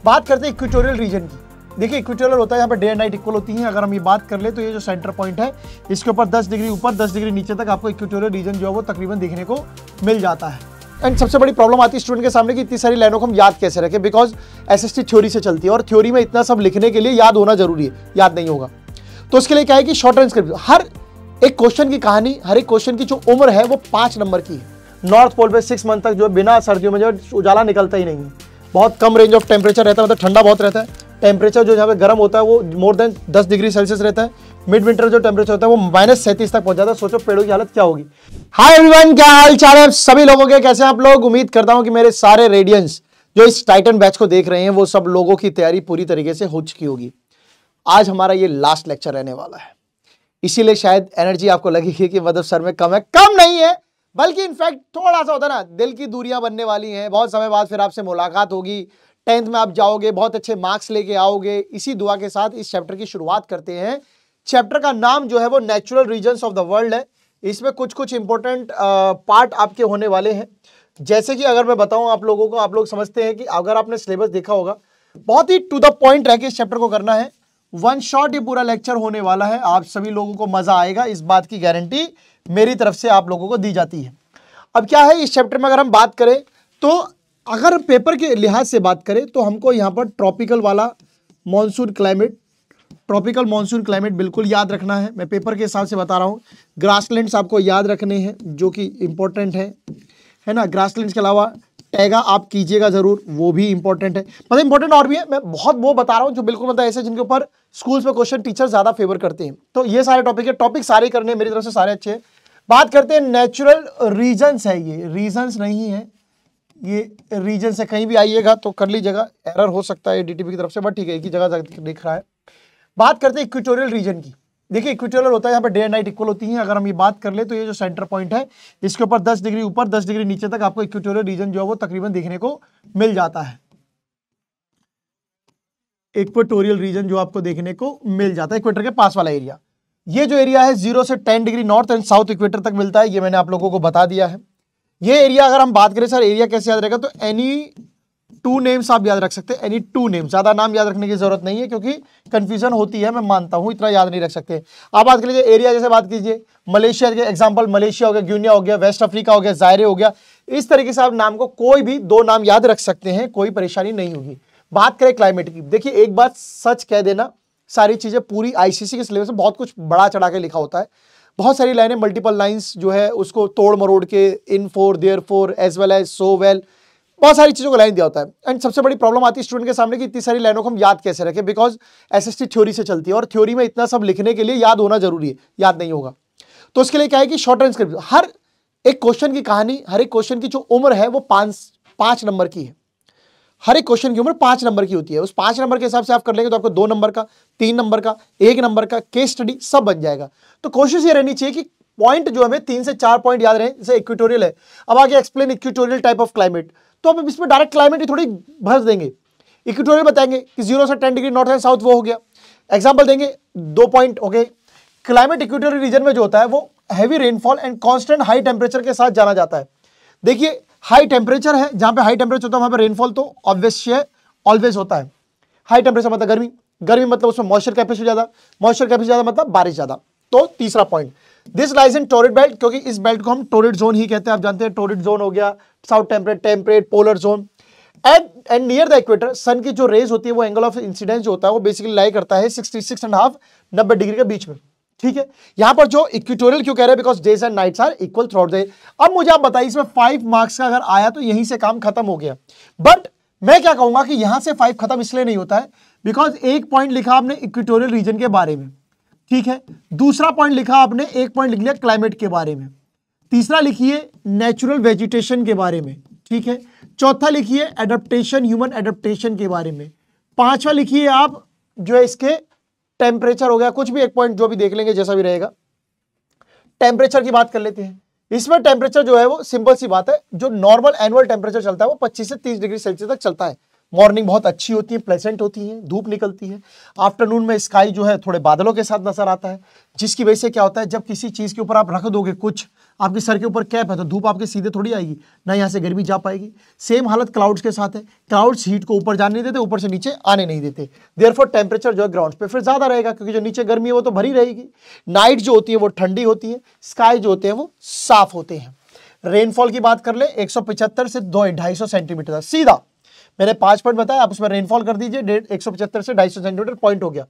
बात करते हैं इक्वेटोरियल रीजन की। देखिए इक्वेटोरियल होता है यहाँ per day and night equal होती हैं। अगर हम ये बात कर ले तो ये जो सेंटर पॉइंट है इसके ऊपर 10 डिग्री ऊपर 10 डिग्री नीचे तक आपको इक्वेटोरियल रीजन जो है वो तकरीबन देखने को मिल जाता है। एंड सबसे बड़ी प्रॉब्लम आती है स्टूडेंट के सामने कि इतनी सारी लाइनों को हम याद कैसे रखें, बिकॉज एसएसटी थ्योरी से चलती है और थ्योरी में इतना सब लिखने के लिए याद होना जरूरी है, याद नहीं होगा। तो उसके लिए क्या है कि शॉर्ट ट्रांसक्रिप्ट, हर एक क्वेश्चन की कहानी, हर एक क्वेश्चन की जो उम्र है वो 5 नंबर की है। नॉर्थ पोल पे 6 मंथ तक जो बिना सर्दियों में जो उजाला निकलता ही नहीं है, बहुत कम रेंज ऑफ टेम्परेचर रहता है, मतलब ठंडा बहुत रहता है। टेम्परेचर जो यहाँ पे गर्म होता है वो मोर देन 10 डिग्री सेल्सियस रहता है। मिड विंटर जो टेम्परेचर होता है वो -37 तक पहुंच जाता है। सोचो पेड़ों की हालत क्या होगी। हाय एवरीवन, क्या हाल चाल है सभी लोगों के, कैसे हैं आप लोग। उम्मीद करता हूं कि मेरे सारे रेडियंस जो इस टाइटन बैच को देख रहे हैं वो सब लोगों की तैयारी पूरी तरीके से हो चुकी होगी। आज हमारा ये लास्ट लेक्चर रहने वाला है, इसीलिए शायद एनर्जी आपको लगेगी कि मतलब सर में कम है। कम नहीं है, बल्कि इनफैक्ट थोड़ा सा होता है ना, दिल की दूरियां बनने वाली हैं। बहुत समय बाद फिर आपसे मुलाकात होगी, 10th में आप जाओगे, बहुत अच्छे मार्क्स लेके आओगे। इसी दुआ के साथ इस चैप्टर की शुरुआत करते हैं। चैप्टर का नाम जो है वो natural reasons of the world है। इसमें कुछ इंपॉर्टेंट पार्ट आपके होने वाले हैं। जैसे कि अगर मैं बताऊं आप लोगों को, आप लोग समझते हैं कि अगर आपने सिलेबस देखा होगा, बहुत ही टू द पॉइंट रह के इस चैप्टर को करना है। वन शॉट ये पूरा लेक्चर होने वाला है। आप सभी लोगों को मजा आएगा, इस बात की गारंटी मेरी तरफ से आप लोगों को दी जाती है। अब क्या है इस चैप्टर में अगर हम बात करें तो अगर पेपर के लिहाज से बात करें तो हमको यहाँ पर ट्रॉपिकल वाला monsoon climate, tropical monsoon climate बिल्कुल याद रखना है। मैं पेपर के हिसाब से बता रहा हूँ। ग्रासलैंड्स आपको याद रखने हैं जो कि इंपॉर्टेंट है ना। ग्रासलैंड्स के अलावा टैगा आप कीजिएगा जरूर, वो भी इंपॉर्टेंट है। मतलब इंपॉर्टेंट और भी है, मैं बहुत वो बता रहा हूँ जो बिल्कुल मतलब ऐसे जिनके ऊपर स्कूल्स में क्वेश्चन टीचर ज्यादा फेवर करते हैं। तो ये सारे टॉपिक है, टॉपिक सारे करने मेरी तरफ से सारे अच्छे हैं। बात करते हैं नेचुरल रीजन्स है, ये रीजन्स नहीं है, ये रीजन से कहीं भी आइएगा तो कर लीजिएगा, एरर हो सकता है डीटीपी की तरफ से, बट ठीक है, एक ही जगह दिख रहा है। बात करते हैं इक्वेटोरियल रीजन की। देखिए इक्वेटोरियल होता है यहाँ per day and night equal होती हैं। अगर हम ये बात कर ले तो ये जो सेंटर पॉइंट है इसके ऊपर 10 डिग्री ऊपर 10 डिग्री नीचे तक आपको इक्वेटोरियल रीजन जो है वो तकरीबन देखने को मिल जाता है। इक्वेटोरियल रीजन जो आपको देखने को मिल जाता है, इक्वेटर के पास वाला एरिया। ये जो एरिया है 0 से 10 degree north and south equator तक मिलता है, ये मैंने आप लोगों को बता दिया है। ये एरिया अगर हम बात करें सर एरिया कैसे याद रहेगा, तो एनी 2 नेम्स आप याद रख सकते हैं। एनी 2 नेम्स, ज्यादा नाम याद रखने की जरूरत नहीं है क्योंकि कंफ्यूजन होती है, मैं मानता हूं, इतना याद नहीं रख सकते। आप बात कर लीजिए एरिया, जैसे बात कीजिए मलेशिया के एग्जांपल, मलेशिया हो गया, गिनिया हो गया, वेस्ट अफ्रीका हो गया, जायरे हो गया। इस तरीके से आप नाम को कोई भी 2 नाम याद रख सकते हैं, कोई परेशानी नहीं होगी। बात करें क्लाइमेट की, देखिए एक बात सच कह देना, सारी चीजें पूरी आईसीसी के सिलेबस में बहुत कुछ बड़ा चढ़ा के लिखा होता है। बहुत सारी लाइनें, मल्टीपल लाइंस जो है उसको तोड़ मरोड़ के, in four, there four, as well as, so well, बहुत सारी चीजों को लाइन दिया होता है। एंड सबसे बड़ी प्रॉब्लम आती है स्टूडेंट के सामने कि इतनी सारी लाइनों को हम याद कैसे रखें, बिकॉज एसएसटी थ्योरी से चलती है और थ्योरी में इतना सब लिखने के लिए याद होना जरूरी है, याद नहीं होगा। तो उसके लिए क्या है कि शॉर्ट ट्रांसक्रिप्ट, हर एक क्वेश्चन की कहानी, हर एक क्वेश्चन की जो उम्र है वो 5 नंबर की है। हर एक क्वेश्चन की उम्र 5 नंबर की होती है। उस 5 नंबर के हिसाब से आप कर लेंगे तो आपको 2 नंबर का, 3 नंबर का, 1 नंबर का, केस स्टडी सब बन जाएगा। तो कोशिश ये रहनी चाहिए कि पॉइंट जो हमें 3 से 4 पॉइंट याद रहे। जैसे इक्वेटोरियल है, अब आगे explain equatorial type of climate, तो अब इसमें डायरेक्ट क्लाइमेट ही थोड़ी भर देंगे। इक्वेटोरियल बताएंगे कि 0 से 10 डिग्री नॉर्थ एंड साउथ, वो हो गया। एग्जाम्पल देंगे, 2 पॉइंट हो गए। क्लाइमेट इक्वेटोरियल रीजन में जो होता है वो heavy rainfall and constant high temperature के साथ जाना जाता है। देखिए हाई टेम्परेचर है, जहां पे हाई टेम्परेचर होता है वहां पे रेनफॉल तो ऑब्वियस ऑलवेज होता है। हाई टेम्परेचर मतलब गर्मी, गर्मी मतलब उसमें मॉइस्चर कैपेसिटी ज्यादा, मॉइस्चर कैपेसिटी ज्यादा मतलब बारिश ज्यादा। तो तीसरा point, this lies in torrid belt, क्योंकि इस बेल्ट को हम टोरिड जोन ही कहते हैं। आप जानते हैं टोरिड जोन हो गया south temperate, temperate, polar zone. And near the equator sun की जो रेज होती है वो एंगल ऑफ इंसिडेंस जो होता है वो बेसिकली लाई करता है 66.5 90 डिग्री के बीच में। ठीक है, यहां पर जो इक्वेटोरियल क्यों कह रहे हैं, because days and nights are equal throughout the year. अब मुझे आप बताइए इसमें 5 मार्क्स का अगर आया तो यहीं से काम खत्म हो गया। बट मैं क्या कहूंगा कि यहां से 5 खत्म इसलिए नहीं होता है बिकॉज 1 पॉइंट लिखा आपने इक्वेटोरियल रीजन के बारे में, ठीक है। दूसरा पॉइंट लिखा आपने, 1 पॉइंट लिख लिया क्लाइमेट के बारे में। तीसरा लिखिए नेचुरल वेजिटेशन के बारे में, ठीक है। चौथा लिखिए एडेप्टेशन, ह्यूमन एडेप्टेशन के बारे में। 5वां लिखिए आप जो है इसके टेम्परेचर हो गया, कुछ भी 1 पॉइंट जो भी देख लेंगे जैसा भी रहेगा। टेम्परेचर की बात कर लेते हैं। इसमें टेम्परेचर जो है वो सिंपल सी बात है, जो नॉर्मल एनुअल टेम्परेचर चलता है वो 25 से 30 डिग्री सेल्सियस तक चलता है। मॉर्निंग बहुत अच्छी होती है, प्लेजेंट होती है, धूप निकलती है। आफ्टरनून में स्काई जो है थोड़े बादलों के साथ नजर आता है, जिसकी वजह से क्या होता है, जब किसी चीज के ऊपर आप रख दोगे कुछ, आपके सर के ऊपर कैप है तो धूप आपके सीधे थोड़ी आएगी, ना यहाँ से गर्मी जा पाएगी। सेम हालत क्लाउड्स के साथ है, क्लाउड्स हीट को ऊपर जाने नहीं देते, ऊपर से नीचे आने नहीं देते, देयरफॉर टेम्परेचर जो है ग्राउंड पे फिर ज्यादा रहेगा, क्योंकि जो नीचे गर्मी है वो तो भरी रहेगी। नाइट जो होती है वो ठंडी होती है, स्काई जो होते हैं वो साफ होते हैं। रेनफॉल की बात कर ले 175 से 250 सेंटीमीटर सीधा, मैंने 5 पॉइंट बताया, आप उसमें रेनफॉल कर दीजिए, 175 से 250 सेंटीमीटर पॉइंट हो गया।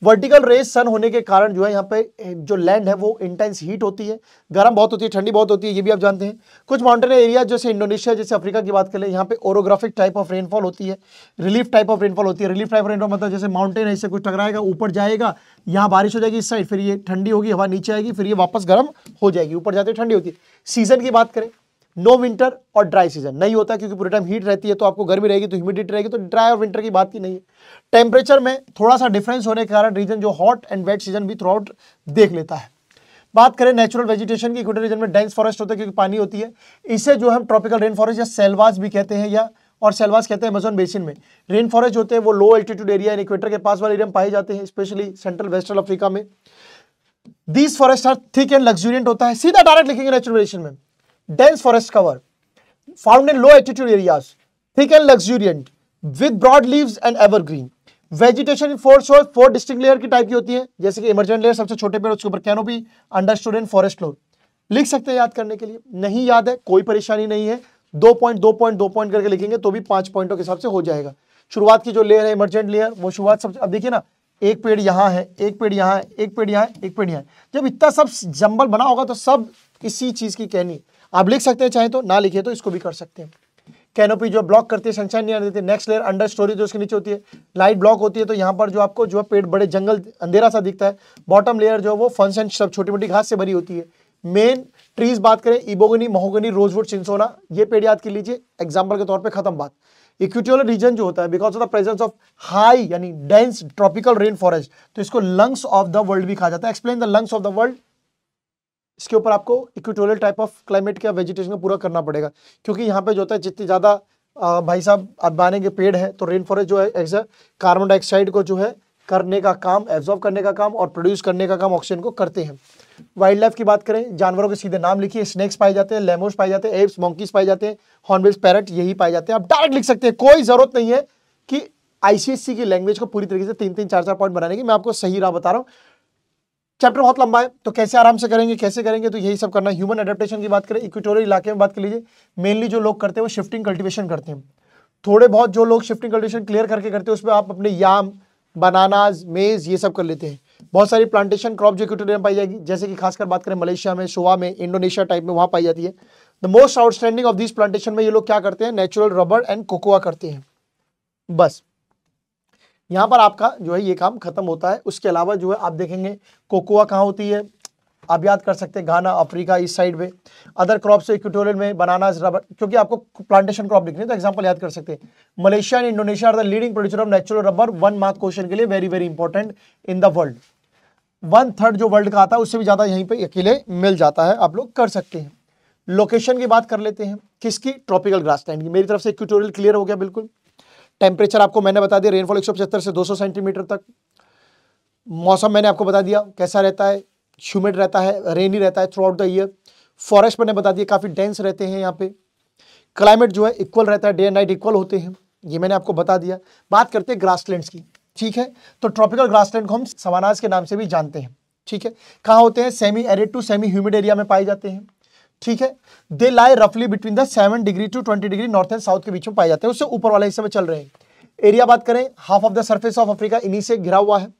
वर्टिकल रेज सन होने के कारण जो है यहाँ पे जो लैंड है वो इंटेंस हीट होती है, गर्म बहुत होती है, ठंडी बहुत होती है, ये भी आप जानते हैं। कुछ माउंटेन एरिया जैसे इंडोनेशिया, जैसे अफ्रीका की बात करें, यहाँ पे ओरोग्राफिक टाइप ऑफ रेनफॉल होती है, रिलीफ टाइप ऑफ रेनफॉल होती है। रिलीफ टाइप ऑफ रेनफॉल मतलब जैसे माउंटेन है, इससे कुछ टकराएगा, ऊपर जाएगा, यहाँ बारिश हो जाएगी इस साइड, फिर ये ठंडी होगी, हवा नीचे आएगी, फिर ये वापस गर्म हो जाएगी, ऊपर जाते ठंडी होती है। सीजन की बात करें, नो विंटर और ड्राई सीजन नहीं होता, क्योंकि पूरे टाइम हीट रहती है, तो आपको गर्मी रहेगी तो ह्यूमिडिटी रहेगी, तो ड्राई और विंटर की बात ही नहीं है। टेम्परेचर में थोड़ा सा डिफरेंस होने के कारण रीजन जो हॉट एंड वेट सीजन भी थ्रू आउट देख लेता है। बात करें नेचुरल वेजिटेशन की, इक्वेटर रीजन में डेंस फॉरेस्ट होता है क्योंकि पानी होती है, इसे जो हम ट्रॉपिकल रेन फॉरेस्ट या सेल्वास भी कहते हैं, या और सेल्वास कहते हैं अमेज़न बेसिन में। रेन फॉरेस्ट होते हैं वो लो एल्टीट्यूड एरिया एंड इक्वेटर के पास वाले एरिया में पाए जाते हैं, स्पेशली सेंट्रल वेस्टर्न अफ्रीका में। These forest are thick and luxuriant होता है, सीधा डायरेक्ट लिखेंगे नेचुरल वेजिटेशन में, dense forest cover found in low altitude areas, thick and luxuriant with broad leaves and evergreen vegetation in four distinct layer की type की होती है, जैसे कि इमर्जेंट लेयर सबसे छोटे पेड़, उसके ऊपर canopy, understood and forest floor. लिख सकते हैं याद करने के लिए, नहीं याद है कोई परेशानी नहीं है, 2 पॉइंट करके लिखेंगे तो भी 5 पॉइंटों के हिसाब से हो जाएगा। शुरुआत की जो लेयर है इमर्जेंट लेयर, वो शुरुआत सबसे, अब देखिए ना, एक पेड़ यहाँ है, एक पेड़ यहाँ है, एक पेड़ यहाँ है, एक पेड़ यहाँ है, जब इतना सब जंबल बना होगा तो सब इसी चीज की कहनी। आप लिख सकते हैं, चाहे तो ना लिखे तो इसको भी कर सकते हैं। कैनोपी जो ब्लॉक करती है, सनशाइन नहीं आने देती। नेक्स्ट लेयर अंडर स्टोरी जो उसके नीचे होती है, लाइट ब्लॉक होती है, तो यहाँ पर जो आपको जो है पेड़ बड़े जंगल अंधेरा सा दिखता है। बॉटम लेयर जो है वो फंस एंड सब छोटी मोटी घास से भरी होती है। मेन ट्रीज बात करें, इबोगनी, महोगनी, रोजवुड, चिंसोना, ये पेड़ याद कर लीजिए एग्जाम्पल के तौर पर, खत्म बात। इक्वेटोरियल रीजन जो होता है, because of the presence of high यानी डेंस ट्रॉपिकल रेन फॉरेस्ट, तो इसको लंग्स ऑफ द वर्ल्ड भी कहा जाता है। Explain the lungs of the world, इसके ऊपर आपको इक्वेटोरियल टाइप ऑफ क्लाइमेट का वेजिटेशन को पूरा करना पड़ेगा, क्योंकि यहाँ पे जो होता है जितनी ज़्यादा भाई साहब आप बानेंगे पेड़ है, तो रेन फॉरेस्ट जो है ऐसा कार्बन डाइऑक्साइड को जो है करने का काम, एब्जॉर्ब करने का काम और प्रोड्यूस करने का काम ऑक्सीजन को करते हैं। वाइल्ड लाइफ की बात करें, जानवरों के सीधे नाम लिखिए, स्नेक्स पाए जाते हैं, लेमोस पाए जाते हैं, एप्स, मंकीज पाए जाते हैं, हॉर्नबिल्स, पैरट, यही पाए जाते हैं। आप डायरेक्ट लिख सकते हैं, कोई जरूरत नहीं है कि आईसीएससी की लैंग्वेज को पूरी तरीके से 3-3, 4-4 पॉइंट बनाने की, मैं आपको सही राह बता रहा हूँ। चैप्टर बहुत लंबा है, तो कैसे आराम से करेंगे, कैसे करेंगे, तो यही सब करना। ह्यूमन एडेप्टेशन की बात करें, इक्वेटोरियल इलाके में बात कर लीजिए, मेनली जो लोग करते हैं वो शिफ्टिंग कल्टीवेशन करते हैं। थोड़े बहुत जो लोग शिफ्टिंग कल्टीवेशन क्लियर करके करते हैं, उसमें आप अपने याम, बनानाज, मेज, ये सब कर लेते हैं। बहुत सारी प्लांटेशन क्रॉप जो इक्वेटोरियल में पाई जाएगी, जैसे कि खासकर बात करें मलेशिया में, शोवा में, इंडोनेशिया टाइप में, वहां पाई जाती है। The most outstanding of this plantation में ये लोग क्या करते हैं, नेचुरल रबर एंड कोकोआ करते हैं। बस यहाँ पर आपका जो है ये काम खत्म होता है। उसके अलावा जो है आप देखेंगे कोकोआ कहाँ होती है, आप याद कर सकते हैं, घाना, अफ्रीका, इस साइड में। अदर क्रॉप्स इक्वेटोरियल में बनानास, रबर, क्योंकि आपको प्लांटेशन क्रॉप लिखनी है तो एग्जांपल याद कर सकते हैं। Malaysia and Indonesia are the leading producer of natural rubber, 1 mark question के लिए very very important in the world. 1/3 जो वर्ल्ड का आता है उससे भी ज्यादा यहीं पे अकेले मिल जाता है, आप लोग कर सकते हैं। लोकेशन की बात कर लेते हैं, किसकी, ट्रॉपिकल ग्रासलैंड की। मेरी तरफ से इक्वेटोरियल क्लियर हो गया बिल्कुल। टेम्परेचर आपको मैंने बता दिया, रेनफॉल 175 से 200 सेंटीमीटर तक। मौसम मैंने आपको बता दिया कैसा रहता है, ह्यूमिड रहता है, रेनी रहता है through out the year. Forest मैंने बता दिया काफ़ी डेंस रहते हैं यहाँ पे। क्लाइमेट जो है इक्वल रहता है, डे एंड नाइट इक्वल होते हैं, ये मैंने आपको बता दिया। बात करते हैं ग्रासलैंड्स की, ठीक है। तो ट्रॉपिकल ग्रासलैंड को हम सवानास के नाम से भी जानते हैं, ठीक है। कहाँ होते हैं, semi arid to semi humid area में पाए जाते हैं, ठीक है। दे लाई रफली between the 7 degree to 20 degree north and south के बीच में पाए जाते हैं, उससे ऊपर वाले हिस्से में चल रहे हैं। एरिया बात करें, half of the surface of Africa इन्हीं से घिरा हुआ है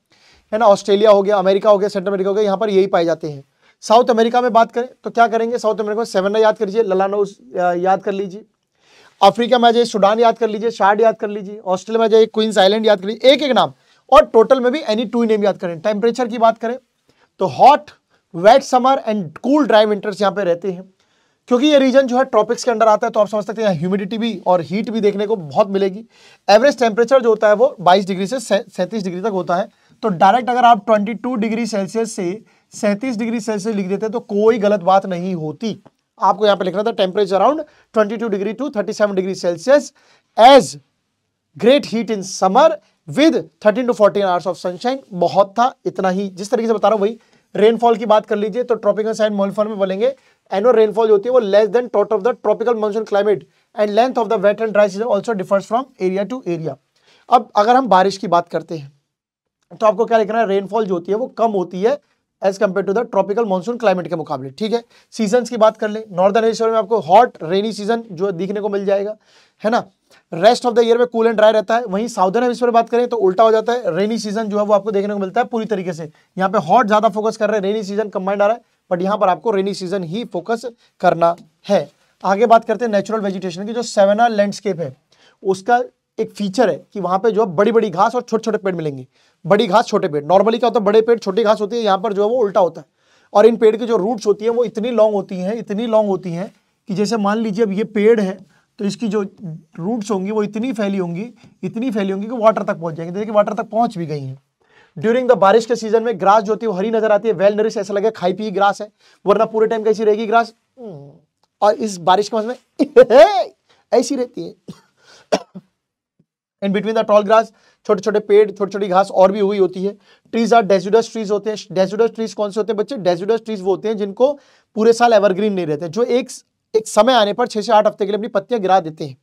ना। ऑस्ट्रेलिया हो गया, अमेरिका हो गया, सेंट्रल अमेरिका हो गया, यहाँ पर यही पाए जाते हैं। साउथ अमेरिका में बात करें तो क्या करेंगे, साउथ अमेरिका में सेवन्ना याद कर लीजिए, ललानोस याद कर लीजिए। अफ्रीका में आ जाइए, सूडान याद कर लीजिए, शार्ड याद कर लीजिए। ऑस्ट्रेलिया में आ जाइए, क्वींस आइलैंड याद कर लीजिए, एक एक नाम, और टोटल में भी एनी 2 नेम याद करें। टेम्परेचर की बात करें तो hot wet summer and cool dry winters यहाँ पे रहते हैं, क्योंकि ये रीजन जो है ट्रॉपिक्स के अंडर आता है, तो आप समझ सकते हैं ह्यूमिडिटी भी और हीट भी देखने को बहुत मिलेगी। एवरेज टेम्परेचर जो होता है वो 22 डिग्री से 37 डिग्री तक होता है। तो डायरेक्ट अगर आप 22 डिग्री सेल्सियस से 37 डिग्री सेल्सियस लिख देते तो कोई गलत बात नहीं होती। आपको यहाँ पे लिखना था temperature around 22 degree to 37 degree celsius as great heat in summer with 13 to 14 hours of sunshine, बहुत था, इतना ही। जिस तरीके से बता रहा हूं वही। रेनफॉल की बात कर लीजिए तो ट्रॉपिकल साइड मॉनसून में बोलेंगे एनुअल रेनफॉल जो होती है वो less than total of the tropical monsoon climate and length of the wet and dry season also differs from area to area. अब अगर हम बारिश की बात करते हैं तो आपको क्या लिखना है, रेनफॉल जो होती है वो कम होती है as compare to the tropical monsoon climate के मुकाबले, ठीक है। सीजन्स की बात कर ले, नॉर्दर्न हेमिस्फीयर में आपको हॉट रेनी सीजन जो दिखने को मिल जाएगा, है ना। रेस्ट ऑफ द ईयर में कूल एंड ड्राई रहता है। वहीं साउदर्न हेमिस्फीयर में बात करें तो उल्टा हो जाता है, रेनी सीजन जो है वो आपको देखने को मिलता है पूरी तरीके से। यहाँ पे हॉट ज्यादा फोकस कर रहे हैं, रेनी सीजन कंबाइंड आ रहा है, बट यहाँ पर आपको रेनी सीजन ही फोकस करना है। आगे बात करते हैं नेचुरल वेजिटेशन की। जो सैवाना लैंडस्केप है उसका एक फीचर है कि वहां पे जो है बड़ी बड़ी घास और छोटे छोटे पेड़ मिलेंगे। बड़ी घास छोटे पेड़, नॉर्मली क्या होता है बड़े पेड़ छोटी घास होती है, यहाँ पर जो है वो उल्टा होता है। और इन पेड़ की जो रूट्स होती है वो इतनी लॉन्ग होती हैं कि जैसे मान लीजिए अब ये पेड़ है तो इसकी जो रूट्स होंगी वो इतनी फैली होंगी कि वाटर तक पहुंच जाएंगे। देखिए वाटर तक पहुंच भी गई हैं। ड्यूरिंग द बारिश के सीजन में ग्रास जो होती है वो हरी नजर आती है, वेल नरिश, ऐसा लगे खाई पी ग्रास है, वरना पूरे टाइम कैसी रहेगी ग्रास, और इस बारिश के मौसम में ऐसी रहती है। In between the tall grass छोटे छोटे पेड़, छोटी छोटी घास और भी हुई होती है। ट्रीज आर डेसिडस ट्रीज होते हैं। डेसिडस ट्रीज कौन से होते हैं बच्चे? डेसिडस ट्रीज वो होते हैं जिनको पूरे साल एवरग्रीन नहीं रहते, जो एक समय आने पर 6 से 8 हफ्ते के लिए अपनी पत्तियां गिरा देते हैं,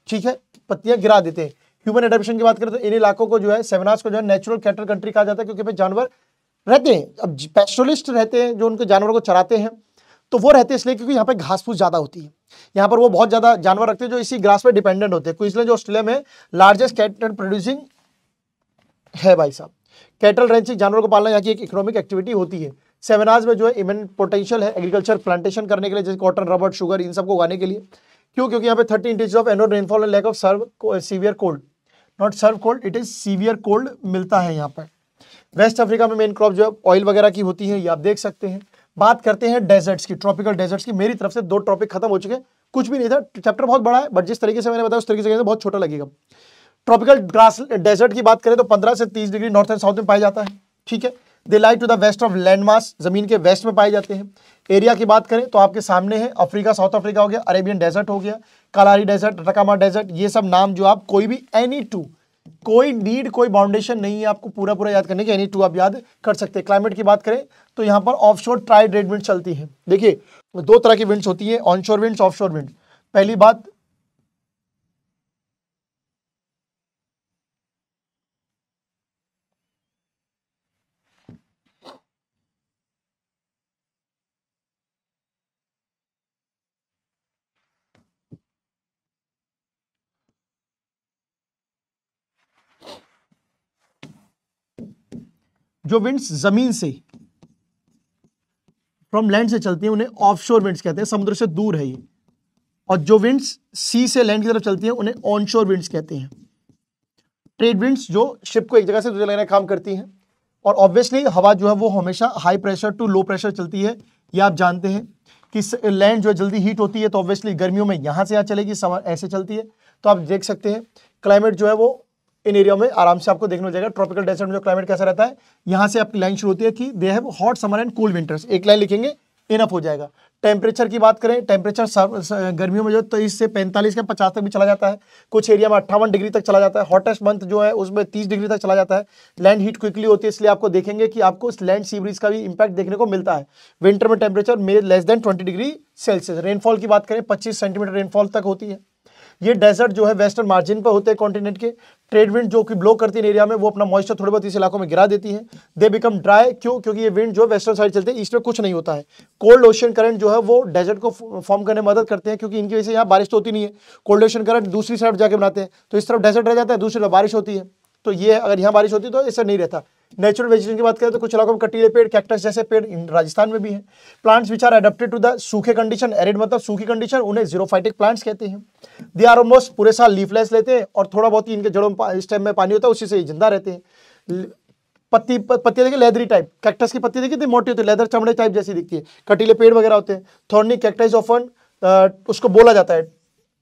ठीक है, पत्तियां गिरा देते हैं। ह्यूमन एडेप्टेशन की बात करें तो इन इलाकों को जो है सेवनास को जो है नेचुरल कैटल कंट्री कहा जाता है, क्योंकि भाई जानवर रहते हैं, अब पेस्टोलिस्ट रहते हैं जो उनके जानवरों को चराते हैं, तो वो रहते हैं इसलिए क्योंकि यहाँ पे घास फूस ज्यादा होती है। यहाँ पर वो बहुत ज्यादा जानवर रखते हैं जो इसी ग्रास पे डिपेंडेंट होते हैं, इसलिए जो ऑस्ट्रेलिया में लार्जेस्ट कैटल प्रोड्यूसिंग है भाई साहब। कैटल रेंचिंग जानवरों को पालना यहाँ की एक इकोनॉमिक एक्टिविटी होती है। सेवनाज में जो है इमेंस पोटेंशियल है एग्रीकल्चर प्लांटेशन करने के लिए, जैसे कॉटन, रबर, शुगर, इन सबको उगाने के लिए। क्यों? क्योंकि यहाँ पे 30 inches of annual rainfall and lack of severe cold, not serve cold, it is severe cold मिलता है यहाँ पर। वेस्ट अफ्रीका में मेन क्रॉप जो है ऑयल वगैरह की होती है, ये आप देख सकते हैं। बात करते हैं डेजर्ट्स की, ट्रॉपिकल डेजर्ट्स की। मेरी तरफ से 2 टॉपिक खत्म हो चुके हैं, कुछ भी नहीं था, चैप्टर बहुत बड़ा है, बट जिस तरीके से मैंने बताया उस तरीके से बहुत छोटा लगेगा। ट्रॉपिकल ग्रास डेजर्ट की बात करें तो 15 से 30 डिग्री नॉर्थ एंड साउथ में पाया जाता है, ठीक है। They lie to the west of land mass, जमीन के वेस्ट में पाए जाते हैं। एरिया की बात करें तो आपके सामने है अफ्रीका, साउथ अफ्रीका हो गया, अरेबियन डेजर्ट हो गया, कालारी डेजर्ट, अटाकामा डेजर्ट, ये सब नाम जो आप कोई भी कोई बाउंडेशन नहीं है आपको पूरा याद करने की, एनी 2 आप याद कर सकते हैं। क्लाइमेट की बात करें तो यहाँ पर ऑफशोर ट्राइडेड विंड चलती है। देखिए 2 तरह की विंड्स होती है, ऑनशोर विंड्स, ऑफशोर विंड। पहली बात जो विंड्स जमीन से फ्रॉम लैंड से चलती हैं उन्हें ऑफशोर विंड्स कहते हैं, समुद्र से दूर है ये। और जो विंड्स सी से लैंड की तरफ चलती हैं उन्हें ऑनशोर विंड्स कहते हैं। ट्रेड विंड्स जो शिप को एक जगह से दूसरी जगह काम करती हैं। और ऑब्वियसली हवा जो है वो हमेशा high pressure to low pressure चलती है, ये आप जानते हैं कि लैंड जो है जल्दी हीट होती है तो ऑब्वियसली गर्मियों में यहाँ से यहाँ चलेगी, समर ऐसे चलती है। तो आप देख सकते हैं क्लाइमेट जो है वो इन एरिया में आराम से आपको देखने मिल जाएगा। ट्रॉपिकल डेजर्ट में जो क्लाइमेट कैसा रहता है, यहाँ से आपकी लाइन शुरू होती है कि they have hot summer and cool winters, एक लाइन लिखेंगे इनफ हो जाएगा। टेम्परेचर की बात करें, टेम्परेचर गर्मियों में जो 23 से 45 या 50 तक भी चला जाता है, कुछ एरिया में 58 डिग्री तक चला जाता है। हॉटेस्ट मंथ जो है उसमें 30 डिग्री तक चला जाता है। लैंड हीट क्विकली होती है, इसलिए आपको देखेंगे कि आपको इस लैंड सी ब्रीज का भी इंपैक्ट देखने को मिलता है। विंटर में टेम्परेचर में less than 20 degree Celsius. Rainfall की बात करें 25 सेंटीमीटर रेनफॉल तक होती है। ये डेजर्ट जो है वेस्टर्न मार्जिन पर होते हैं कॉन्टिनेंट के। ट्रेड विंड जो कि ब्लो करती है एरिया में, वो अपना मॉइस्चर थोड़े बहुत इस इलाकों में गिरा देती है। दे बिकम ड्राई, क्यों? क्योंकि ये विंड जो वेस्टर्न साइड चलते हैं, ईस्ट में कुछ नहीं होता है। कोल्ड ओशन करंट जो है वो डेजर्ट को फॉर्म करने में मदद करते हैं, क्योंकि इनकी वजह से यहाँ बारिश तो होती नहीं है। कोल्ड ओशन करंट दूसरी साइड जाके बनाते हैं, तो इस तरफ डेजर्ट रह जाता है, दूसरी तरफ बारिश होती है। तो ये अगर यहाँ बारिश होती तो इससे नहीं रहता। नेचुरल वेजिटेशन की बात करें तो कुछ इलाकों में कटीले पेड़, कैक्टस जैसे पेड़ राजस्थान में भी हैं। Plants which are adapted to the सूखे कंडीशन, एरिड मतलब सूखी कंडीशन, उन्हें जीरोफाइटिक प्लांट्स कहते हैं। दे आर ऑलमोस्ट पूरे साल लीफलेस लेते हैं और थोड़ा बहुत ही इनके जड़ों में स्टेम में पानी होता है, उसी से ये जिंदा रहते हैं। पत्तियां देखिए लेदरी टाइप, कैक्टस की पत्ती देखिए मोटी होती है, लेदर चमड़े टाइप जैसी दिखती है। कटीले पेड़ वगैरह होते हैं। थॉर्नी कैक्टस ऑफन उसको बोला जाता है,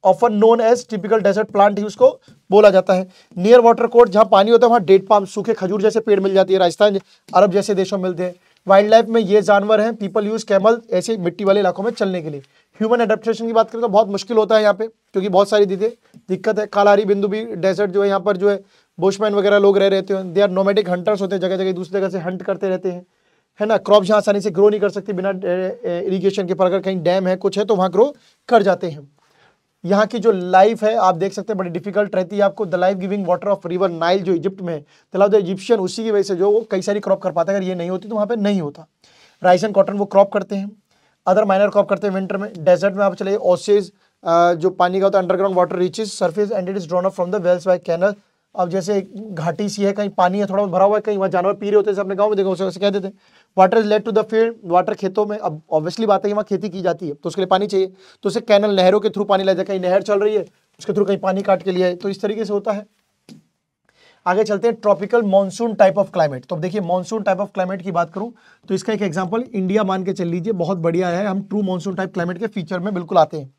often known as typical desert plant ही उसको बोला जाता है। नियर वाटर कोर्ट जहाँ पानी होता है वहाँ डेट पाम, सूखे खजूर जैसे पेड़ मिल जाती है, राजस्थान, अरब जैसे देशों में मिलते हैं। वाइल्ड लाइफ में ये जानवर हैं, पीपल यूज कैमल ऐसे मिट्टी वाले इलाकों में चलने के लिए। ह्यूमन एडेप्टेशन की बात करें तो बहुत मुश्किल होता है यहाँ पे, क्योंकि बहुत सारी दिक्कत है। कालारी बिंदु भी डेजर्ट जो है यहाँ पर जो है बुशमैन वगैरह लोग रह रहते हैं, दे आर नोमैडिक हंटर्स होते हैं, जगह जगह दूसरी जगह से हंट करते रहते हैं, है ना। क्रॉप्स यहाँ आसानी से ग्रो नहीं कर सकती बिना इरिगेशन के, पर अगर कहीं डैम है कुछ है तो वहाँ ग्रो कर जाते हैं। यहाँ की जो लाइफ है आप देख सकते हैं बड़ी डिफिकल्ट रहती है आपको। The life giving water of river Nile जो इजिप्ट में, द इजिप्शियन, उसी की वजह से जो वो कई सारी क्रॉप कर पाता है, अगर ये नहीं होती तो वहाँ पे नहीं होता। राइस एंड कॉटन वो क्रॉप करते हैं, अदर माइनर क्रॉप करते हैं विंटर में। डेजर्ट में आप चले ओसेज, जो पानी का होता है underground water reaches surface and it is drawn up from the wells by canal. अब जैसे घाटी सी है, कहीं पानी है थोड़ा भरा हुआ है, कहीं वहाँ जानवर पी रहे होते हैं, अपने गाँव में देखो उसे कह देते हैं। Water is led to the field, water खेतों में, अब ऑब्वियसली बात है कि वहाँ खेती की जाती है तो उसके लिए पानी चाहिए, तो उसे कैनल नहरों के थ्रू पानी लाया जाए। कहीं नहर चल रही है उसके थ्रू कहीं पानी काट के लिया है, तो इस तरीके से होता है। आगे चलते हैं tropical monsoon type of climate. तो देखिए मॉनसून टाइप ऑफ क्लाइमेट की बात करूं तो इसका एक एग्जांपल इंडिया मान के चल लीजिए, बहुत बढ़िया है। हम ट्रू मॉनसून टाइप क्लाइमेट के फीचर में बिल्कुल आते हैं।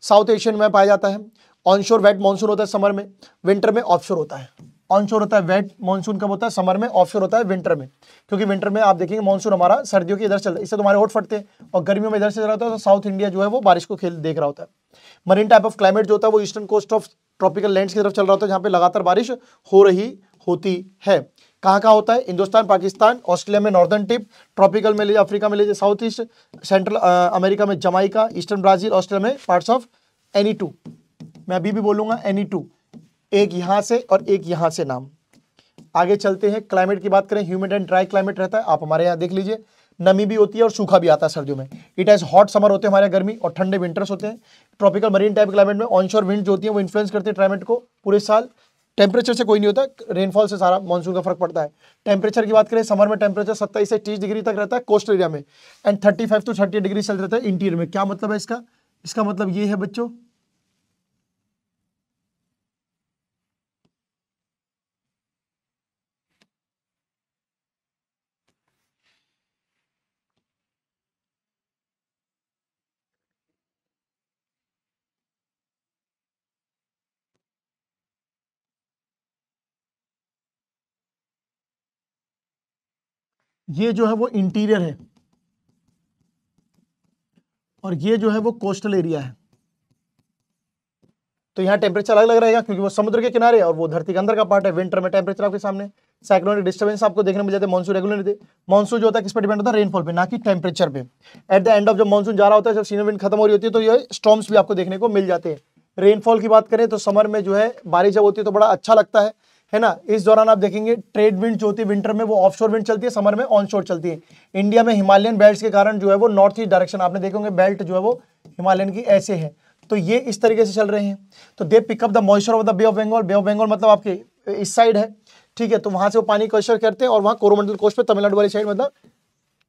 साउथ एशियन में पाया जाता है। ऑनशोर वेट मॉनसून होता है समर में, विंटर में ऑफशोर होता है। ऑनशोर होता है वेट मॉनसून कब होता है? समर में। ऑफशोर होता है विंटर में, क्योंकि विंटर में आप देखेंगे मॉनसून हमारा सर्दियों के इधर चल रहा है, इससे तुम्हारे होठ फटते हैं, और गर्मियों में इधर से चल रहा होता है तो साउथ इंडिया जो है वो बारिश को खेल देख रहा होता है। मरीन टाइप ऑफ क्लाइमेट जो होता है वो eastern coast of tropical lands की तरफ चल रहा होता है, जहाँ पे लगातार बारिश हो रही होती है। कहाँ कहाँ होता है? हिंदुस्तान, पाकिस्तान, ऑस्ट्रेलिया में नॉर्दर्न टिप, ट्रॉपिकल में लीजिए अफ्रीका में लीजिए साउथ ईस्ट, सेंट्रल अमेरिका में जमाइका, ईस्टर्न ब्राजील, ऑस्ट्रेलिया में पार्ट्स ऑफ एनी टू। मैं अभी भी बोलूंगा एनी टू, एक यहाँ से और एक यहाँ से नाम। आगे चलते हैं, क्लाइमेट की बात करें, ह्यूमिड एंड ड्राई क्लाइमेट रहता है। आप हमारे यहाँ देख लीजिए, नमी भी होती है और सूखा भी आता है सर्दियों में। इट हैज हॉट समर होते हैं हमारे गर्मी, और ठंडे विंटर्स होते हैं। ट्रॉपिकल मरीन टाइप क्लाइमेट में ऑनशोर विंड जो होती है वो इन्फ्लुएंस करती है क्लाइमेट को पूरे साल। टेम्परेचर से कोई नहीं होता, रेनफॉल से सारा मानसून का फर्क पड़ता है। टेम्परेचर की बात करें, समर में टेम्परेचर 27 से 30 डिग्री तक रहता है कोस्टल एरिया में, एंड 35 to 30 डिग्री सेल्सियस रहता है इंटीरियर में। क्या मतलब है इसका? इसका मतलब ये है बच्चों, ये जो है वो इंटीरियर है और ये जो है वो कोस्टल एरिया है। तो यहाँ टेम्परेचर अलग अलग रहेगा क्योंकि वो समुद्र के किनारे और वो धरती के अंदर का पार्ट है। विंटर में टेम्परेचर आपके सामने, साइक्लोनिक डिस्टर्बेंस आपको देखने मिल जाते हैं। मानसून रेगुलर रहते, मानसून जो होता है किस पर डिपेंड होता है? रेनफॉल पे, ना कि टेम्परेचर पे। एट द एंड ऑफ जब मानसून जा रहा होता है, जब सीजन विंड खत्म हो रही होती है, तो ये स्टॉर्म्स भी आपको देखने को मिल जाते हैं। रेनफॉल की बात करें तो समर में जो है बारिश जब होती है तो बड़ा अच्छा लगता है ना। इस दौरान आप देखेंगे ट्रेड विंड जो होती है विंटर में वो ऑफशोर विंड चलती है, समर में ऑनशोर चलती है। इंडिया में हिमालयन बेल्ट के कारण जो है वो नॉर्थ ईस्ट डायरेक्शन आपने देखे होंगे, बेल्ट जो है वो हिमालयन की ऐसे है, तो ये इस तरीके से चल रहे हैं। तो they pick up the moisture of the bay of Bengal. Bay of Bengal मतलब आपके इस साइड है, ठीक है, तो वहां से वो पानी कैप्चर करते हैं और वहां कोरोमंडल कोस्ट पे तमिलनाडु वाली साइड मतलब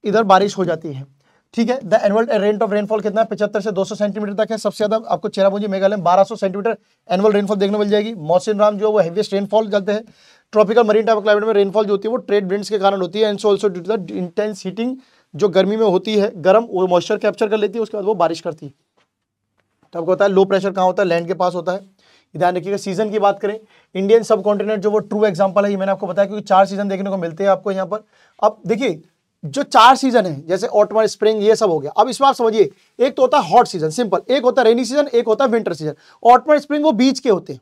इधर बारिश हो जाती है, ठीक है। The annual rate of rainfall कितना है? 75 से 200 सेंटीमीटर तक है। सबसे ज्यादा आपको चेरापूंजी मेघालय में 1200 सेंटीमीटर एनुअल रेनफॉल देखने मिल जाएगी। मौसिन राम जो वो हेवीएस्ट रेनफॉल चलते हैं। ट्रॉपिकल मरीन टाइप क्लाइमेट में रेनफॉल जो होती है वो ट्रेड विंड्स के कारण होती है, and also due to the intense heating, जो गर्मी में होती है गर्म, वो मॉइस्चर कैप्चर कर लेती है, उसके बाद वो बारिश करती है। तो आपको होता है लो प्रेशर कहाँ होता है? लैंड के पास होता है। ध्यान रखिएगा। सीजन की बात करें, इंडियन सब कॉन्टिनेंट जो वो ट्रू एग्जांपल है, ये मैंने आपको बताया, क्योंकि 4 सीजन देखने को मिलते हैं आपको यहाँ पर। अब देखिए जो 4 सीजन है, जैसे ऑटम, स्प्रिंग, ये सब हो गया। अब इसमें आप समझिए, एक तो होता है हॉट सीजन, सिंपल, एक होता है रेनी सीजन, एक होता है विंटर सीजन। ऑटम स्प्रिंग वो बीच के होते हैं।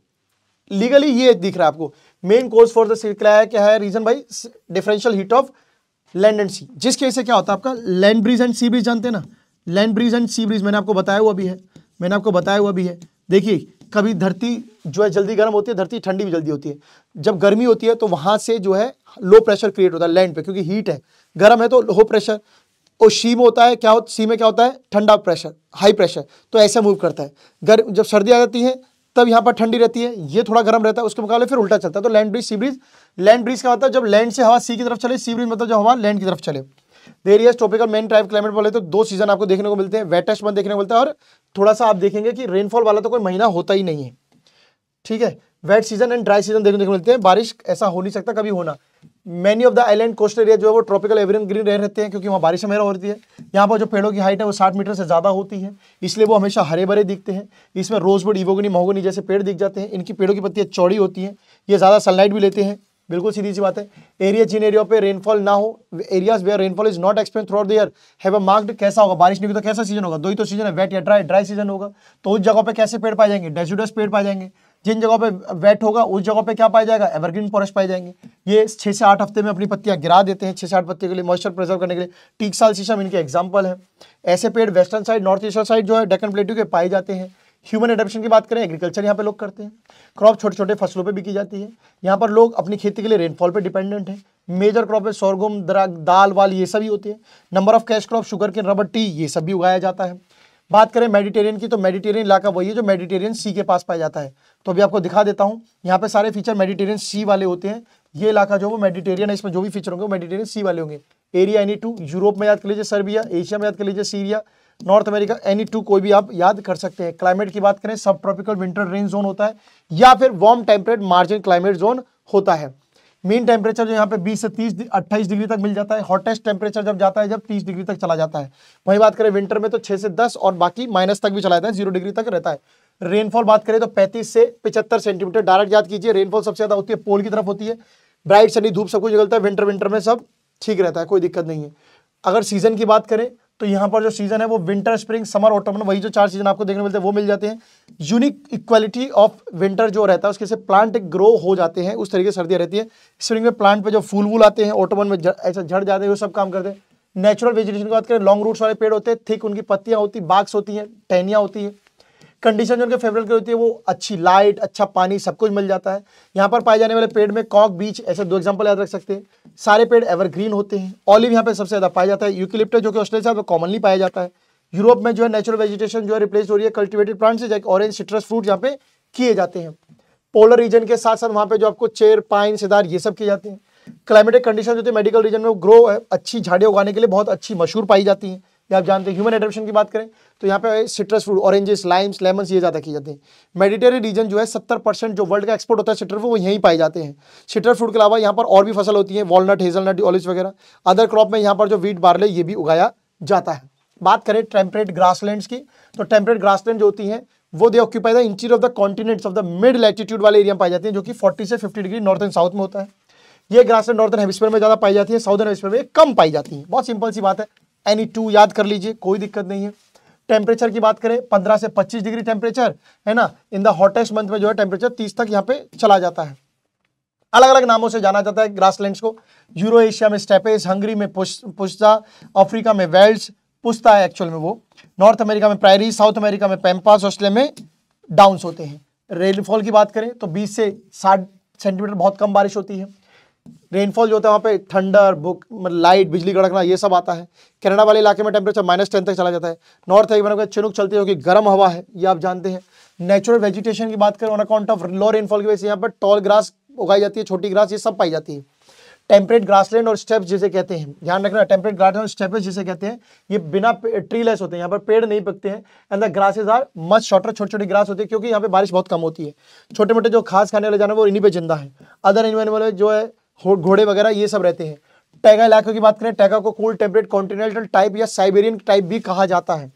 लीगली ये दिख रहा है आपको। मेन कोज फॉर द सिक्ला है, क्या है रीजन भाई? Differential heat of land and sea, जिसकी वजह से क्या होता है आपका land breeze and sea breeze, जानते हैं ना, land breeze and sea breeze मैंने आपको बताया हुआ भी है, देखिए कभी धरती जो है जल्दी गर्म होती है, धरती ठंडी भी जल्दी होती है। जब गर्मी होती है तो वहां से जो है लो प्रेशर क्रिएट होता है लैंड पे, क्योंकि हीट है, गर्म है तो लो प्रेशर। और सी में होता है क्या सी में क्या होता है? ठंडा प्रेशर, हाई प्रेशर, तो ऐसे मूव करता है। जब सर्दी आ जाती है तब यहाँ पर ठंडी रहती है, ये थोड़ा गर्म रहता है, उसके मुकाबले फिर उल्टा चलता है। तो land breeze, sea breeze. Land breeze का मतलब जब लैंड से हवा सी की तरफ चले, सी ब्रीज मतलब जब हवा लैंड की तरफ चले। Areas tropical main type climate बोले तो 2 सीजन आपको देखने को मिलते हैं, वेटेस्ट मंथ देखने को मिलता है, और थोड़ा सा आप देखेंगे कि रेनफॉल वाला तो कोई महीना होता ही नहीं है, ठीक है। Wet season and dry season देखने को मिलते हैं। बारिश ऐसा हो नहीं सकता कभी होना। Many of the island coast area जो है वो ट्रॉपिकल एवरग्रीन रहते हैं, क्योंकि वहाँ बारिश हमेशा होती है। यहाँ पर जो पेड़ों की हाइट है वो 60 मीटर से ज़्यादा होती है, इसलिए वो हमेशा हरे भरे दिखते हैं। इसमें रोजवुड, इवोगनी, महोगनी जैसे पेड़ दिख जाते हैं। इनकी पेड़ों की पत्तियाँ चौड़ी होती हैं, ये ज़्यादा सनलाइट भी लेते हैं, बिल्कुल सीधी सी बात है। एरिया जिन एरिया पे रेनफॉल ना हो, areas where rainfall is not experience throughout the year have a marked, कैसा होगा, बारिश नहीं होगी तो कैसा सीजन होगा, दो ही तो सीजन है, वेट या ड्राई, ड्राई सीजन होगा। तो उस जगह पे कैसे पेड़ पाए जाएंगे, डेसिडुअस पेड़ पाए जाएंगे। जिन जगहों पे वेट होगा उस जगह पे क्या पाया जाएगा, एवरग्रीन फॉरेस्ट पाए जाएंगे। ये 6 से 8 हफ्ते में अपनी पत्तियां गिरा देते हैं, 6 से 8 पत्तियों के लिए मॉइस्चर प्रिजर्व करने के लिए। टीक साल शीशम इनके एग्जाम्पल है। ऐसे पेड़ western side, north eastern side जो है डेक्कन प्लेटू के पाए जाते हैं। ह्यूमन एडप्शन की बात करें, एग्रीकल्चर यहाँ पे लोग करते हैं। क्रॉप छोटे छोटे फसलों पे भी की जाती है। यहाँ पर लोग अपनी खेती के लिए रेनफॉल पे डिपेंडेंट है। मेजर क्रॉप है सोरगम, दाल वाल ये सभी होती है। Number of cash crop, sugarcane, rubber, tea ये सब भी उगाया जाता है। बात करें मेडिटेरियन की, तो मेडिटेरियन इलाका वही है जो मेडिटेरियन सी के पास पाया जाता है। तो अभी आपको दिखा देता हूँ, यहाँ पे सारे फीचर मेडिटेरियन सी वाले होते हैं। ये इलाका जो वो मेडिटेरियन है, इसमें जो भी फीचर होंगे वो मेडिटेरियन सी वाले होंगे। एरिया Any2, यूरोप में याद कर लीजिए सर्बिया, एशिया में याद कर लीजिए सीरिया, नॉर्थ अमेरिका Any2 कोई भी आप याद कर सकते हैं। क्लाइमेट की बात करें, सब ट्रॉपिकल विंटर रेन जोन होता है या फिर warm temperate margin climate zone होता है। मीन टेम्परेचर जो यहाँ पे 20 से 28 डिग्री तक मिल जाता है। हॉटेस्ट टेम्परेचर जब जाता है जब 30 डिग्री तक चला जाता है। वही बात करें विंटर में तो 6 से 10 और बाकी माइनस तक भी चला जाता है, 0 डिग्री तक रहता है। रेनफॉल बात करें तो 35 से 75 सेंटीमीटर डायरेक्ट याद कीजिए। रेनफॉल सबसे ज्यादा होती है पोल की तरफ होती है। ब्राइट सनी धूप सब कुछ निकलता है। विंटर में सब ठीक रहता है, कोई दिक्कत नहीं है। अगर सीजन की बात करें तो यहाँ पर जो सीजन है वो विंटर, स्प्रिंग, समर, ऑटम, वही जो 4 सीजन आपको देखने मिलते हैं वो मिल जाते हैं। यूनिक इक्वालिटी ऑफ विंटर जो रहता है उसके से प्लांट ग्रो हो जाते हैं, उस तरीके से सर्दियाँ रहती है। स्प्रिंग में प्लांट पे जो फूल वूल आते हैं, ऑटोमन में ऐसा झड़ जाते हैं, वो सब काम करते हैं। नेचुरल वेजिटेशन की बात करें, लॉन्ग रूट्स वाले पेड़ होते हैं, थिक उनकी पत्तियां होती, बाग्स होती हैं, टहनियाँ होती है। कंडीशन जो उनके फेवरेट की होती है वो अच्छी लाइट, अच्छा पानी, सब कुछ मिल जाता है। यहाँ पर पाए जाने वाले पेड़ में कॉक, बीच, ऐसे 2 एग्जांपल याद रख सकते हैं। सारे पेड़ एवरग्रीन होते हैं। ऑलिव यहाँ पे सबसे ज्यादा पाया जाता है। यूकेलिप्टस जो कि ऑस्ट्रेलिया में कॉमनली पाया जाता है। यूरोप में जो है नेचुरल वेजिटेशन जो है रिप्लेस हो रही है कल्टिवेटेड प्लांट से, ऑरेंज, सिट्रस फ्रूट यहाँ पे किए जाते हैं। पोलर रीजन के साथ साथ वहाँ पे जो आपको चेर, पाइन, सिदार ये सब किए जाते हैं। क्लाइमेटिक कंडीशन जो होती है मेडिकल रीजन में ग्रो अच्छी झाड़ियाँ उगाने के लिए बहुत अच्छी मशहूर पाई जाती हैं, ये आप जानते हैं। ह्यूमन एडप्शन की बात करें तो यहाँ पे citrus fruit, oranges, Lyme's, lemons ये ज़्यादा की जाते हैं। मेडिटेरियन रीजन जो है 70% जो वर्ल्ड का एक्सपोर्ट होता है सिट्रस फ्रूट वो यहीं पाए जाते हैं। सिट्रस फ्रूट के अलावा यहाँ पर और भी फसल होती है, वॉलनट, हेजलनट, ऑलिव्स वगैरह। अदर क्रॉप में यहाँ पर जो वीट, बार्ले ये भी उगाया जाता है। बात करें टेम्परेट ग्रासलैंड्स की, तो टेम्परेट ग्रासलैंड जो होती हैं वो दे occupy the interior of the continents of the mid latitude वाले एरिया में पाई जाती हैं, जो कि 40 से 50 डिग्री नॉर्थ एंड साउथ में होता है। ये ग्रासलैंड नॉर्थन हेमिस्फीयर में ज़्यादा पाई जाती है, साउदर्न हेमिस्फीयर में कम पाई जाती है। बहुत सिंपल सी बात है, Any2 याद कर लीजिए, कोई दिक्कत नहीं है। टेम्परेचर की बात करें 15 से 25 डिग्री टेम्परेचर है ना। इन द हॉटेस्ट मंथ में जो है टेम्परेचर 30 तक यहाँ पे चला जाता है। अलग अलग नामों से जाना जाता है ग्रासलैंड्स को। यूरो एशिया में स्टेपेस, हंगरी में पुश्ता, अफ्रीका में वेल्ड्स, पुश्ता है एक्चुअल में वो, नॉर्थ अमेरिका में प्रायरी, साउथ अमेरिका में पैम्पास, ऑस्ट्रेलिया में डाउन्स होते हैं। रेनफॉल की बात करें तो 20 से 60 सेंटीमीटर बहुत कम बारिश होती है। रेनफॉल जो होता है वहाँ पे थंडर, लाइट, बिजली कड़कना ये सब आता है। कनाडा वाले इलाके में टेम्परेचर -10 तक चला जाता है। नॉर्थ अमेरिका में चिनुक चलती है क्योंकि गर्म हवा है, ये आप जानते हैं। नेचुरल वेजिटेशन की बात करें on account of low rainfall की वजह से यहाँ पर टॉल ग्रास उगाई जाती है, छोटी ग्रास ये सब पाई जाती है। टेम्परेट ग्रासलैंड और स्टेप्स जिसे कहते हैं, ध्यान रखना, टेम्परेट ग्रासलैंड और स्टेप्स जिसे कहते हैं ये बिना ट्रीलेस होते हैं, यहाँ पर पेड़ नहीं पकते हैं। And the grasses are much shorter, छोटी छोटी ग्रास होती है क्योंकि यहाँ पे बारिश बहुत कम होती है। छोटे मोटे जो घास खाने वाले जानवर वो इन्हीं पे जिंदा है। अदर एनिमल जो है घोड़े वगैरह ये सब रहते हैं। टैगा इलाके की बात करें, टैगा को कूल टेम्परेट कॉन्टिनेंटल टाइप या साइबेरियन टाइप भी कहा जाता है।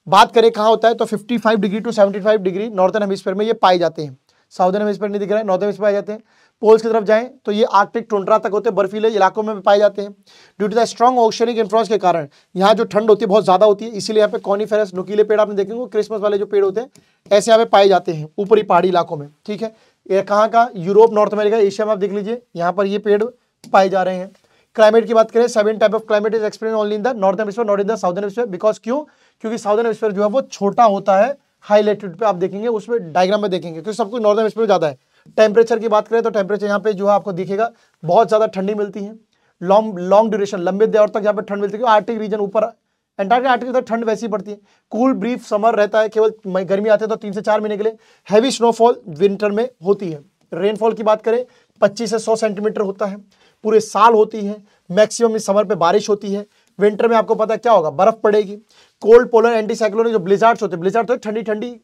बात करें कहाँ होता है तो 55 degree to 75 degree northern hemisphere में ये पाए जाते हैं। साउदर्न हेमिस्फीयर नहीं दिख रहा है, नॉर्थन हेमिस्फीयर पाए जाते हैं। पोल्स की तरफ जाएं तो ये आर्कटिक टुंड्रा तक होते हैं, बर्फीले इलाकों में पाए जाते हैं। Due to the strong oceanic influence के कारण यहाँ जो ठंड होती है बहुत ज्यादा होती है, इसीलिए यहाँ पे कॉनिफेरस नुकीले पेड़ आपने देखेंगे, क्रिसमस वाले जो पेड़ होते हैं ऐसे यहाँ पे पाए जाते हैं ऊपरी पहाड़ी इलाकों में। ठीक है, ये कहाँ का, यूरोप, नॉर्थ अमेरिका, एशिया में आप देख लीजिए यहाँ पर ये पेड़ पाए जा रहे हैं। क्लाइमेट की बात करें 7 type of climate is experience only in the northern hemisphere, not in the southern hemisphere. Because क्यों, क्योंकि साउदर्न हेमिस्फीयर जो है वो छोटा होता है, हाई लैटिट्यूड पे आप देखेंगे उसमें डायग्राम में देखेंगे, क्योंकि सब कुछ नॉर्थन हेमिस्फीयर में ज्यादा है। टेम्परेचर की बात करें तो टेम्परेचर यहाँ पे जो है आपको दिखेगा बहुत ज्यादा ठंडी मिलती है। लॉन्ग ड्यूरेशन, लंबे देर तक यहाँ पे ठंड मिलती है। आर्टिक रीजन ऊपर एंटार्क्टिका, आर्टिक की ठंड वैसी पड़ती है। कूल ब्रीफ समर रहता है, केवल गर्मी आते हैं तो 3 से 4 महीने के लिए। हैवी स्नोफॉल विंटर में होती है। रेनफॉल की बात करें 25 से 100 सेंटीमीटर होता है, पूरे साल होती है। मैक्सिमम इस समर पे बारिश होती है। विंटर में आपको पता है क्या होगा, बर्फ पड़ेगी। कोल्ड पोलर एंटी साइक्लोनिक जो ब्लिजार्ड्स होते हैं, ब्लिजार्ड तो ठंडी ठंडी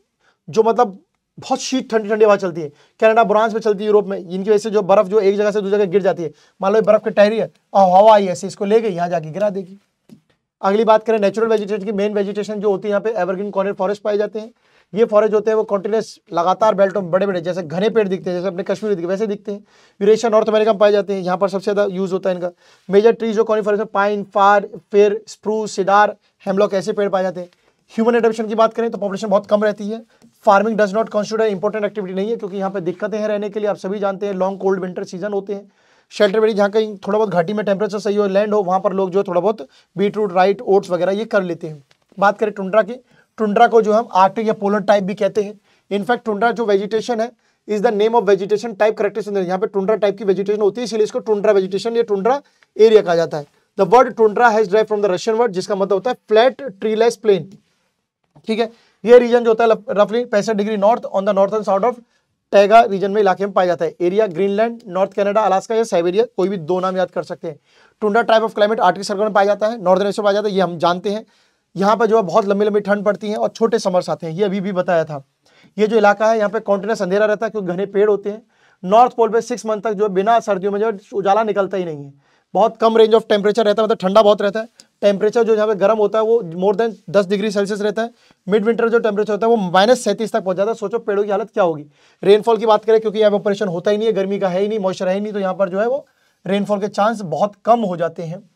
जो मतलब बहुत शीत ठंडी ठंडी हवा चलती है। कनाडा ब्रांच में चलती है यूरोप में, इनकी वजह से जो बर्फ जो एक जगह से दूसरी जगह गिर जाती है, मान लो बर्फ की टायरी है और हवा आई ऐसे इसको ले गई, यहाँ जाके गिरा देगी। अगली बात करें नेचुरल वेजिटेशन की, मेन वेजिटेशन जो होती है यहाँ पे एवरग्रीन कॉनिफर फॉरेस्ट पाए जाते हैं। ये फॉरेस्ट होते हैं वो कॉन्टिन्यूस लगातार बेल्टों में बड़े बड़े जैसे घने पेड़ दिखते हैं, जैसे अपने कश्मीर दिखते वैसे दिखते हैं। यूरेशिया नॉर्थ अमेरिका में पाए जाते हैं, यहाँ पर सबसे ज़्यादा यूज होता है इनका। मेजर ट्रीज जो कॉनिफरस में पाइन, फार, फिर, स्प्रूस, सिडार, हेमलॉक ऐसे पेड़ पाए जाते हैं। ह्यूमन एडॉप्शन की बात करें तो पॉपुलेशन बहुत कम रहती है। Farming does not constitute important activity नहीं है, क्योंकि यहाँ पे दिक्कतें हैं रहने के लिए, आप सभी जानते हैं लॉन्ग कोल्ड विंटर सीजन होते हैं। शेल्टर बेरी जहाँ कहीं थोड़ा बहुत घाटी में टेम्परेचर सही हो, लैंड हो, वहाँ पर लोग जो थोड़ा बहुत बीट रूट, राइट, ओट्स वगैरह ये कर लेते हैं। बात करें टुंड्रा की, टुंड्रा को जो हम आर्कटिक या पोलर टाइप भी कहते हैं। इनफैक्ट टुंड्रा जो वेजिटेशन है is the name of vegetation type characteristic, यहाँ पे टुंड्रा टाइप की वेजिटेशन होती है, इसलिए इसको टुंड्रा वेजिटेशन या टुंड्रा एरिया कहा जाता है। The word tundra has drive from the Russian word, जिसका मतलब होता है फ्लैट ट्रीलेस प्लेन। ठीक है, ये रीजन जो होता है रफली 65 degree north on the northern side of taiga region में इलाके में पाया जाता है। Area Greenland, north Canada, Alaska या साइबेरिया, कोई भी दो नाम याद कर सकते हैं। Tundra type of climate Arctic Circle में पाया जाता है, नॉर्दर्न एशिया में पाया जाता है, ये हम जानते हैं। यहाँ पर जो है बहुत लंबी लंबी ठंड पड़ती है और छोटे समर्स आते हैं, ये अभी भी बताया था। ये जो इलाका है यहाँ पे कॉन्टिन्यूस अंधेरा रहता है क्योंकि घने पेड़ होते हैं। नॉर्थ पोल पे 6 मंथ तक जो बिना सर्दियों में जो उजाला निकलता ही नहीं है। बहुत कम रेंज ऑफ टेम्परेचर रहता है, मतलब ठंडा बहुत रहता है। टेम्परेचर जो यहाँ पे गर्म होता है वो मोर देन 10 डिग्री सेल्सियस रहता है। मिड विंटर जो टेम्परेचर होता है वो -37 तक पहुंच जाता है। सोचो पेड़ों की हालत क्या होगी। रेनफॉल की बात करें, क्योंकि यहाँ ऑपरेशन होता ही नहीं है, गर्मी का है ही नहीं, मॉइस्चर है ही नहीं, तो यहाँ पर जो है वो रेनफॉल के चांस बहुत कम हो जाते हैं।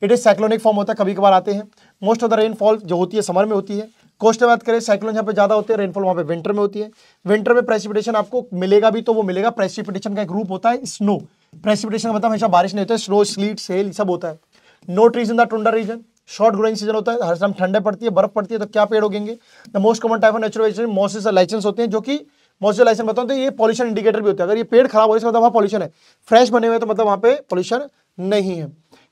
इट इज साइक्लोनिक फॉर्म होता है, कभी कभार आते हैं। मोस्ट ऑफ द रेनफॉल जो होती है समर में होती है। कोस्ट में बात करें, साइक्लोन यहाँ पे ज्यादा होते हैं, रेनफॉल वहाँ पे विंटर में होती है। विंटर में प्रेसिपिटेशन आपको मिलेगा भी, तो वो मिलेगा, प्रेसिपिटेशन का एक रूप होता है स्नो। प्रेसिपिटेशन का मतलब हमेशा बारिश नहीं होता है, स्नो, स्लीट, सेल सब होता है। No trees in the tundra region, short growing season होता है, हर समय ठंडे पड़ती है, बर्फ पड़ती है, तो क्या पेड़ उगेंगे। The most common type of natural vegetation mosses और लाइचेंस होते हैं, जो कि मॉइस्चर लाइसेंस बताओ तो ये पॉल्यूशन इंडिकेटर भी होता है। अगर ये पेड़ खराब हो इसका मतलब वहाँ पॉल्यूशन है, फ्रेश बने हुए तो मतलब वहाँ पे पॉल्यूशन नहीं है।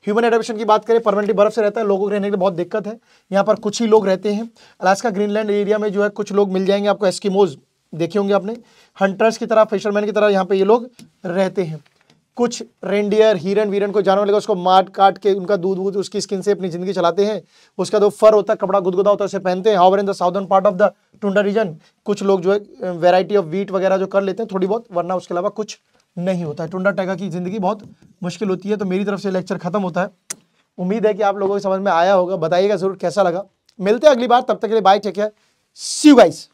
ह्यूमन एडॉप्शन की बात करें, परमानेंटली बर्फ से रहता है, लोगों को रहने की बहुत दिक्कत है। यहाँ पर कुछ ही लोग रहते हैं। अलास्का ग्रीनलैंड एरिया में जो है कुछ लोग मिल जाएंगे आपको, एस्किमोज देखे होंगे आपने, हंटर्स की तरह, फिशरमैन की तरह यहाँ पे ये लोग रहते हैं। कुछ रेंडियर, हिरन वीरन को जानवर लगा उसको मार काट के उनका दूध वूध उसकी स्किन से अपनी जिंदगी चलाते हैं। उसका जो फर होता है, कपड़ा गुदगुदा होता है, उसे पहनते हैं। However in the southern part of the tundra reason कुछ लोग जो है वैरायटी ऑफ वीट वगैरह जो कर लेते हैं थोड़ी बहुत, वरना उसके अलावा कुछ नहीं होता है। टुंड्रा टैगा की जिंदगी बहुत मुश्किल होती है। तो मेरी तरफ से लेक्चर खत्म होता है। उम्मीद है कि आप लोगों को समझ में आया होगा। बताइएगा जरूर कैसा लगा। मिलते हैं अगली बार, तब तक के लिए bye, take care, see you guys.